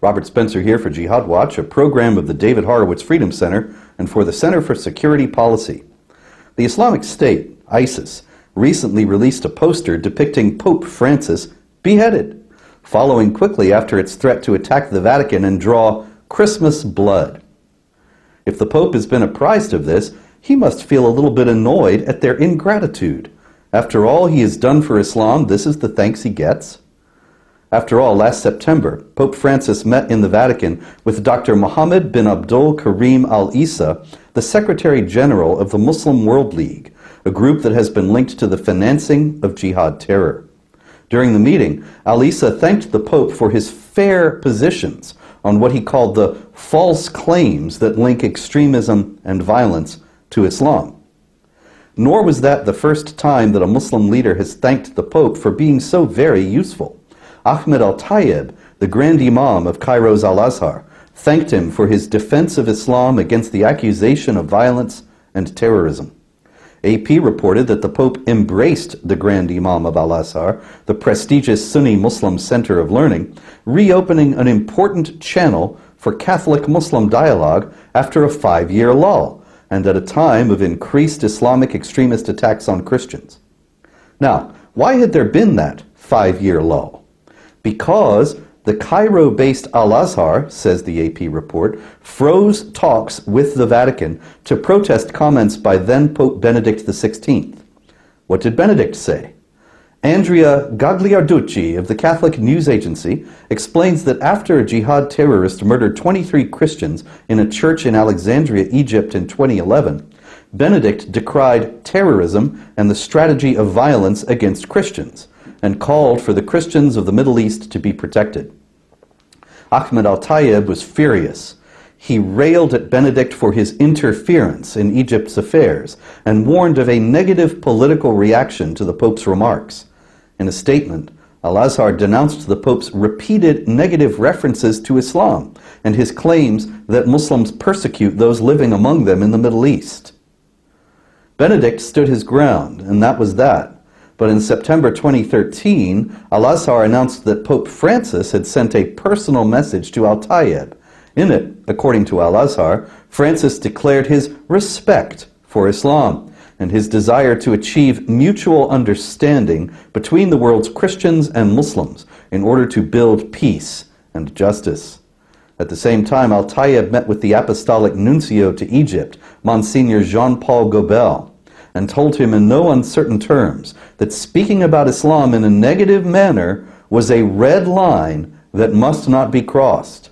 Robert Spencer here for Jihad Watch, a program of the David Horowitz Freedom Center and for the Center for Security Policy. The Islamic State, ISIS, recently released a poster depicting Pope Francis beheaded, following quickly after its threat to attack the Vatican and draw Christmas blood. If the Pope has been apprised of this, he must feel a little bit annoyed at their ingratitude. After all he has done for Islam, this is the thanks he gets? After all, last September, Pope Francis met in the Vatican with Dr. Mohammed bin Abdul Karim al-Isa, the Secretary General of the Muslim World League, a group that has been linked to the financing of jihad terror. During the meeting, al-Isa thanked the Pope for his fair positions on what he called the false claims that link extremism and violence to Islam. Nor was that the first time that a Muslim leader has thanked the Pope for being so very useful. Ahmed al-Tayyib, the Grand Imam of Cairo's Al-Azhar, thanked him for his defense of Islam against the accusation of violence and terrorism. AP reported that the Pope embraced the Grand Imam of Al-Azhar, the prestigious Sunni Muslim center of learning, reopening an important channel for Catholic-Muslim dialogue after a 5-year lull, and at a time of increased Islamic extremist attacks on Christians. Now, why had there been that 5-year lull? Because the Cairo-based Al-Azhar, says the AP report, froze talks with the Vatican to protest comments by then Pope Benedict XVI. What did Benedict say? Andrea Gagliarducci of the Catholic News Agency explains that after a jihad terrorist murdered 23 Christians in a church in Alexandria, Egypt in 2011, Benedict decried terrorism and the strategy of violence against Christians, and called for the Christians of the Middle East to be protected. Ahmed al-Tayyib was furious. He railed at Benedict for his interference in Egypt's affairs and warned of a negative political reaction to the Pope's remarks. In a statement, Al-Azhar denounced the Pope's repeated negative references to Islam and his claims that Muslims persecute those living among them in the Middle East. Benedict stood his ground, and that was that. But in September 2013, Al-Azhar announced that Pope Francis had sent a personal message to al-Tayyib. In it, according to Al-Azhar, Francis declared his respect for Islam and his desire to achieve mutual understanding between the world's Christians and Muslims in order to build peace and justice. At the same time, al-Tayyib met with the Apostolic Nuncio to Egypt, Monsignor Jean-Paul Gobel, and told him in no uncertain terms that speaking about Islam in a negative manner was a red line that must not be crossed.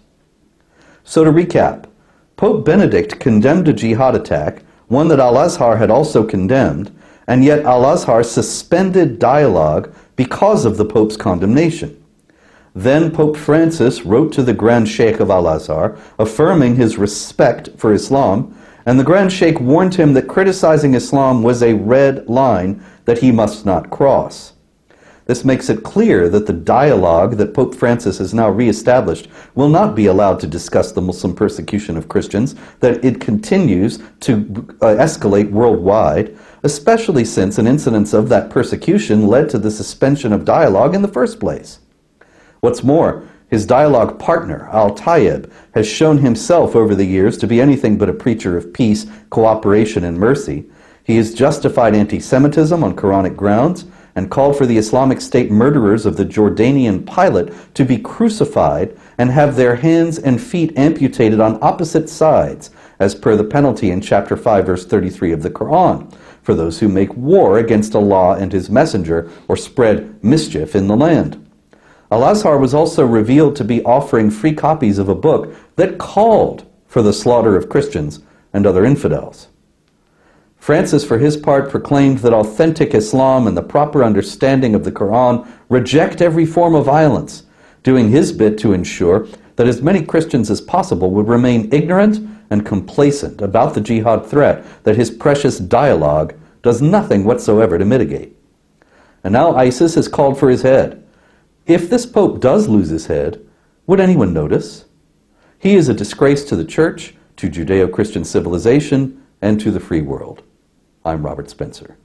So to recap, Pope Benedict condemned a jihad attack, one that Al-Azhar had also condemned, and yet Al-Azhar suspended dialogue because of the Pope's condemnation. Then Pope Francis wrote to the Grand Sheikh of Al-Azhar, affirming his respect for Islam, and the Grand Sheikh warned him that criticizing Islam was a red line that he must not cross. This makes it clear that the dialogue that Pope Francis has now reestablished will not be allowed to discuss the Muslim persecution of Christians, that it continues to escalate worldwide, especially since an incidence of that persecution led to the suspension of dialogue in the first place. What's more, his dialogue partner, al-Tayyib, has shown himself over the years to be anything but a preacher of peace, cooperation, and mercy. He has justified anti-Semitism on Quranic grounds and called for the Islamic State murderers of the Jordanian pilot to be crucified and have their hands and feet amputated on opposite sides, as per the penalty in chapter 5, verse 33 of the Quran, for those who make war against Allah and His Messenger or spread mischief in the land. Al-Azhar was also revealed to be offering free copies of a book that called for the slaughter of Christians and other infidels. Francis, for his part, proclaimed that authentic Islam and the proper understanding of the Quran reject every form of violence, doing his bit to ensure that as many Christians as possible would remain ignorant and complacent about the jihad threat that his precious dialogue does nothing whatsoever to mitigate. And now ISIS has called for his head. If this Pope does lose his head, would anyone notice? He is a disgrace to the Church, to Judeo-Christian civilization, and to the free world. I'm Robert Spencer.